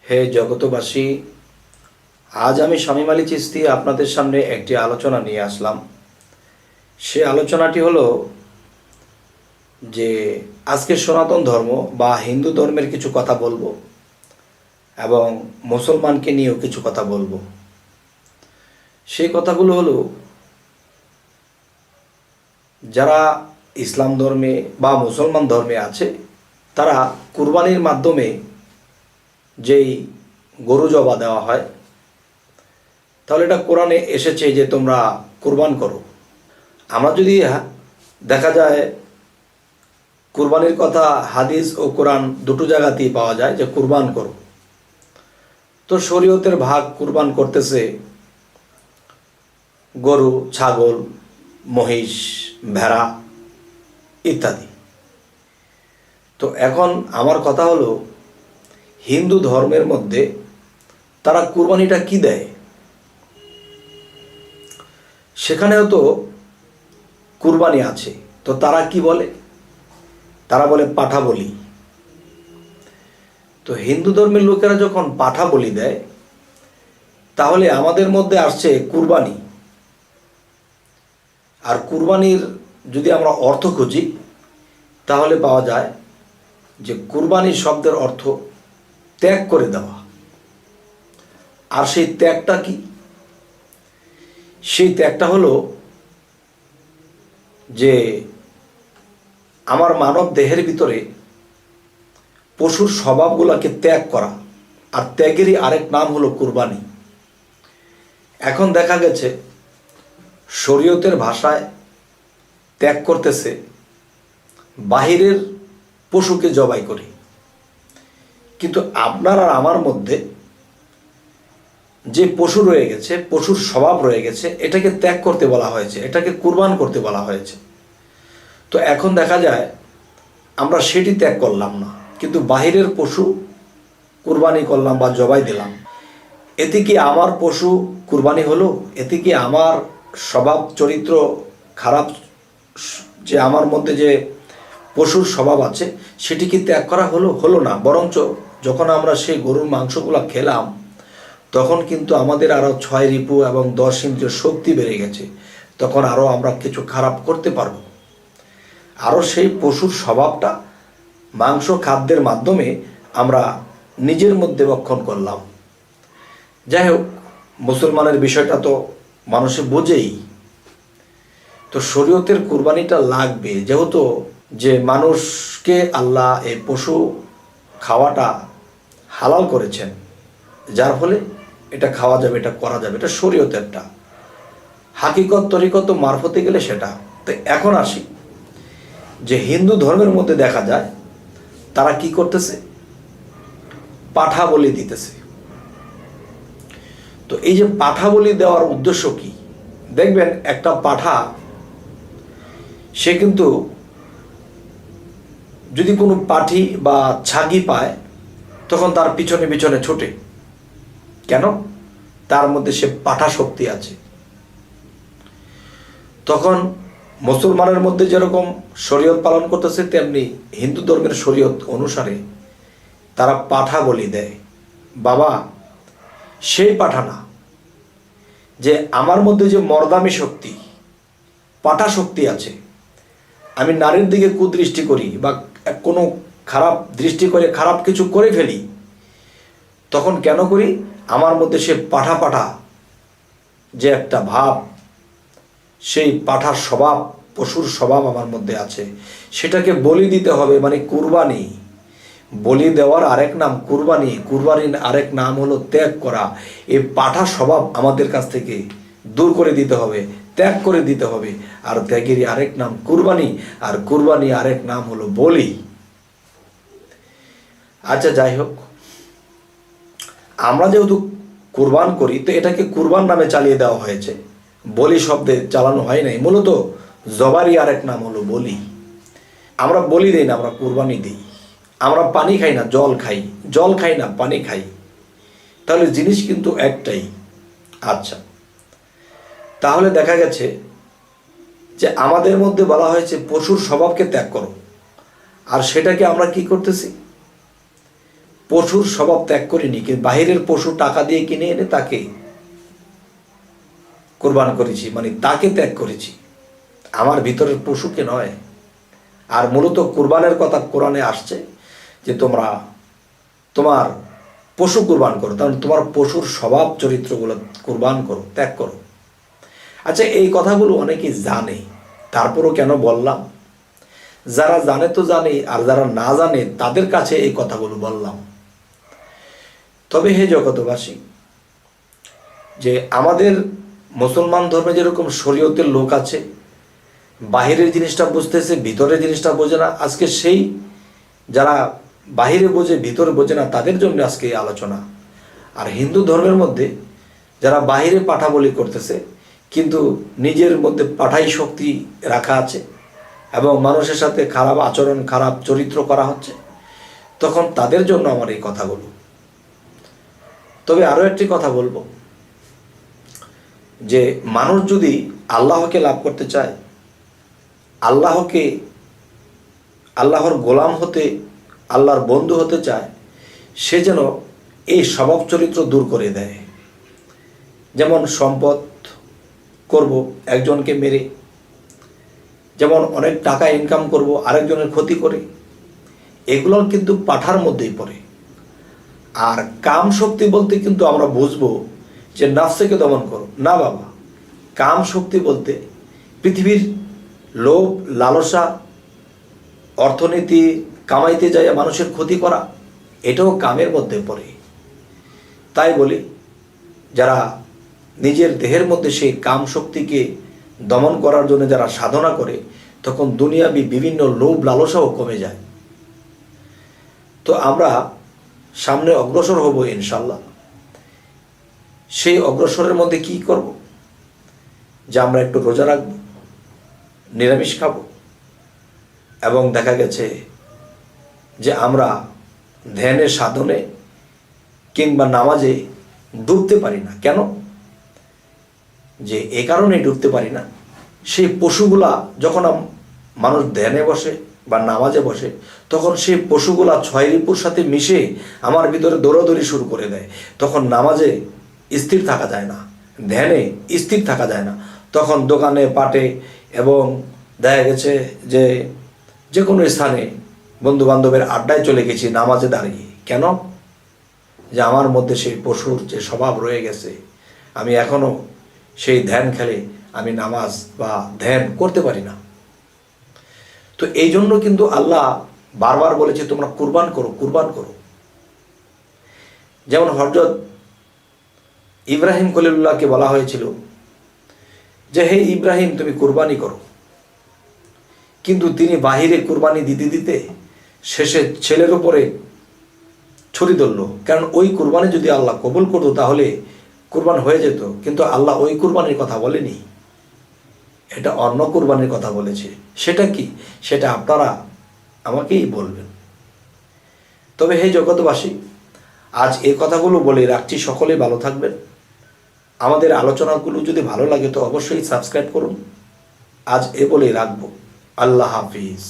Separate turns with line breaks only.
হে জগতবাসী, আজ আমি শামীম আলী চিশতি আপনাদের সামনে একটি আলোচনা নিয়ে আসলাম। সে আলোচনাটি হলো যে আজকে সনাতন ধর্ম বা হিন্দু ধর্মের কিছু কথা বলবো এবং মুসলমানকে নিয়েও কিছু কথা বলবো। সেই কথাগুলো হলো, যারা ইসলাম ধর্মে বা মুসলমান ধর্মে আছে তারা কুরবানির মাধ্যমে যেই গরু জবা দেওয়া হয়, তাহলে এটা কোরআনে এসেছে যে তোমরা কুরবান করো। আমরা যদি দেখা যায় কুরবানির কথা হাদিস ও কোরআন দুটো জায়গাতেই পাওয়া যায় যে কুরবান করো, তো শরীয়তের ভাগ কুরবান করতেছে গরু, ছাগল, মহিষ, ভেড়া ইত্যাদি। তো এখন আমার কথা হলো, হিন্দু ধর্মের মধ্যে তারা কুরবানিটা কি দেয়? সেখানেও তো কুরবানি আছে, তো তারা কি বলে? তারা বলে পাঠা বলি। তো হিন্দু ধর্মের লোকেরা যখন পাঠা বলি দেয়, তাহলে আমাদের মধ্যে আসছে কুরবানি। আর কুরবানির যদি আমরা অর্থ খুঁজি, তাহলে পাওয়া যায় যে কুরবানির শব্দের অর্থ ত্যাগ করে দেওয়া। আর সেই ত্যাগটা কি? সেই ত্যাগটা হলো যে আমার মানব দেহের ভিতরে পশুর স্বভাবগুলোকে ত্যাগ করা। আর ত্যাগেরই আরেক নাম হলো কুরবানি। এখন দেখা গেছে শরীয়তের ভাষায় ত্যাগ করতেছে বাহিরের পশুকে জবাই করে, কিন্তু আপনার আর আমার মধ্যে যে পশু রয়ে গেছে, পশুর স্বভাব রয়ে গেছে, এটাকে ত্যাগ করতে বলা হয়েছে, এটাকে কুরবান করতে বলা হয়েছে। তো এখন দেখা যায় আমরা সেটি ত্যাগ করলাম না, কিন্তু বাহিরের পশু কুরবানি করলাম বা জবাই দিলাম। এতে কি আমার পশু কুরবানি হলো? এতে কি আমার স্বভাব চরিত্র খারাপ, যে আমার মধ্যে যে পশুর স্বভাব আছে সেটি কি ত্যাগ করা হলো? হলো না। বরঞ্চ যখন আমরা সেই গরুর মাংসগুলো খেলাম, তখন কিন্তু আমাদের আরও 6 রিপু এবং 10 ইন্দ্রিয় শক্তি বেড়ে গেছে। তখন আরও আমরা কিছু খারাপ করতে পারবো। আরও সেই পশুর স্বভাবটা মাংস খাদ্যের মাধ্যমে আমরা নিজের মধ্যে বক্ষণ করলাম। যাই হোক, মুসলমানের বিষয়টা তো মানুষে বোঝেই। তো শরীয়তের কুরবানিটা লাগবে, যেহেতু যে মানুষকে আল্লাহ এই পশু খাওয়াটা হালাল করেছেন, যার ফলে এটা খাওয়া যাবে, এটা করা যাবে, এটা শরীয়তেরটা। হাকিকত তরিকত মারফতে গেলে সেটা। তো এখন আসি যে হিন্দু ধর্মের মধ্যে দেখা যায় তারা কি করতেছে? পাঠা বলি দিতেছে। তো এই যে পাঠা বলি দেওয়ার উদ্দেশ্য কি? দেখবেন একটা পাঠা, সে কিন্তু যদি কোনো পাঠি বা ছাগি পায়, তখন তার পিছনে পিছনে ছোটে। কেন? তার মধ্যে সে পাঠা শক্তি আছে। তখন মুসলমানের মধ্যে যেরকম শরীয়ত পালন করতেছে, তেমনি হিন্দু ধর্মের শরীয়ত অনুসারে তারা পাঠা বলি দেয়। বাবা, সেই পাঠা না, যে আমার মধ্যে যে মর্দামি শক্তি, পাঠা শক্তি আছে, আমি নারীর দিকে কুদৃষ্টি করি বা কোনো খারাপ দৃষ্টি করে খারাপ কিছু করে ফেলি, তখন কেন করি? আমার মধ্যে সে পাঠা পাঠা যে একটা ভাব, সেই পাঠার স্বভাব, পশুর স্বভাব আমার মধ্যে আছে, সেটাকে বলি দিতে হবে, মানে কুরবানি। বলি দেওয়ার আরেক নাম কুরবানি। কুরবানির আরেক নাম হলো ত্যাগ করা। এই পাঠা স্বভাব আমাদের কাছ থেকে দূর করে দিতে হবে, ত্যাগ করে দিতে হবে। আর ত্যাগেরই আরেক নাম কুরবানি, আর কুরবানি আরেক নাম হলো বলি। আচ্ছা, যাই হোক, আমরা যেহেতু কুরবান করি, তো এটাকে কুরবান নামে চালিয়ে দেওয়া হয়েছে, বলি শব্দে চালানো হয় নাই। মূলত জবারই আরেক নাম হলো বলি। আমরা বলি দিই না, আমরা কুরবানি দিই। আমরা পানি খাই না, জল খাই। জল খাই না, পানি খাই। তাহলে জিনিস কিন্তু একটাই। আচ্ছা, তাহলে দেখা গেছে যে আমাদের মধ্যে বলা হয়েছে পশুর স্বভাবকে ত্যাগ করো, আর সেটাকে আমরা কি করতেছি? পশুর স্বভাব ত্যাগ করিনি, কিন্তু বাহিরের পশু টাকা দিয়ে কিনে এনে তাকে কোরবান করেছি, মানে তাকে ত্যাগ করেছি, আমার ভিতরের পশুকে নয়। আর মূলত কোরবানের কথা কোরআনে আসছে যে তোমরা তোমার পশু কোরবান করো, তাহলে তোমার পশুর স্বভাব চরিত্রগুলো কোরবান করো, ত্যাগ করো। আচ্ছা, এই কথাগুলো অনেকেই জানে, তারপরও কেন বললাম? যারা জানে তো জানে, আর যারা না জানে তাদের কাছে এই কথাগুলো বললাম। তবে হে জগতবাসী, যে আমাদের মুসলমান ধর্মে যেরকম শরীয়তের লোক আছে, বাহিরের জিনিসটা বুঝতেছে, ভিতরের জিনিসটা বোঝে না, আজকে সেই যারা বাহিরে বোঝে ভিতরে বোঝে না তাদের জন্য আজকে এই আলোচনা। আর হিন্দু ধর্মের মধ্যে যারা বাহিরে পাঠা বলি করতেছে কিন্তু নিজের মধ্যে পাঠাই শক্তি রাখা আছে এবং মানুষের সাথে খারাপ আচরণ, খারাপ চরিত্র করা হচ্ছে, তখন তাদের জন্য আমার এই কথাগুলো। তবে আরও একটি কথা বলবো, যে মানুষ যদি আল্লাহকে লাভ করতে চায়, আল্লাহর গোলাম হতে, আল্লাহর বন্ধু হতে চায়, সে যেন এই স্বভাব চরিত্র দূর করে দেয়। যেমন সম্পদ করব একজনকে মেরে, যেমন অনেক টাকা ইনকাম করব আরেকজনের ক্ষতি করে, এগুলো কিন্তু পাঠার মধ্যেই পড়ে। আর কাম শক্তি বলতে কিন্তু আমরা বুঝবো যে নাফসকে দমন করো না বাবা। কাম শক্তি বলতে পৃথিবীর লোভ, লালসা, অর্থনীতি কামাইতে যায় মানুষের ক্ষতি করা, এটাও কামের মধ্যে পড়ে। তাই বলি, যারা নিজের দেহের মধ্যে সেই কাম শক্তিকে দমন করার জন্য যারা সাধনা করে, তখন দুনিয়াবি বিভিন্ন লোভ লালসাও কমে যায়। তো আমরা সামনে অগ্রসর হব ইনশাল্লাহ। সেই অগ্রসরের মধ্যে কি করব? যে আমরা একটু রোজা রাখব, নিরামিষ খাব, এবং দেখা গেছে যে আমরা ধ্যানে, সাধনে কিংবা নামাজে ডুবতে পারি না। কেন? যে এ কারণেই ডুবতে পারি না, সেই পশুগুলা যখন মানুষ ধ্যানে বসে বা নামাজে বসে, তখন সেই পশুগুলা ছয় রিপুর সাথে মিশে আমার ভিতরে দৌড়াদৌড়ি শুরু করে দেয়। তখন নামাজে স্থির থাকা যায় না, ধ্যানে স্থির থাকা যায় না। তখন দোকানে, পাটে এবং দেখা গেছে যে কোনো স্থানে বন্ধু বান্ধবের আড্ডায় চলে গেছি নামাজে দাঁড়িয়ে। কেন? যে আমার মধ্যে সেই পশুর যে স্বভাব রয়ে গেছে, আমি এখনও সেই ধ্যান খেলে আমি নামাজ বা ধ্যান করতে পারি না। তো এই জন্য কিন্তু আল্লাহ বারবার বলেছে তোমরা কুরবান করো, কুরবান করো। যেমন হযরত ইব্রাহিম খলিলুল্লাহকে বলা হয়েছিল যে হে ইব্রাহিম, তুমি কুরবানি করো, কিন্তু তিনি বাহিরে কুরবানি দিতে দিতে শেষে ছেলের উপরে ছুরি ধরল। কারণ ওই কুরবানি যদি আল্লাহ কবুল করতো তাহলে কুরবান হয়ে যেত, কিন্তু আল্লাহ ওই কুরবানির কথা বলেনি, এটা অন্য কুরবানির কথা বলেছে। সেটা কি? সেটা আপনারা আমাকেই বলবেন। তবে হে জগৎবাসী, আজ এই কথাগুলো বলে রাখছি, সকলে ভালো থাকবেন। আমাদের আলোচনাগুলো যদি ভালো লাগে তো অবশ্যই সাবস্ক্রাইব করুন। আজ এ বলেই রাখবো। আল্লাহ হাফিজ।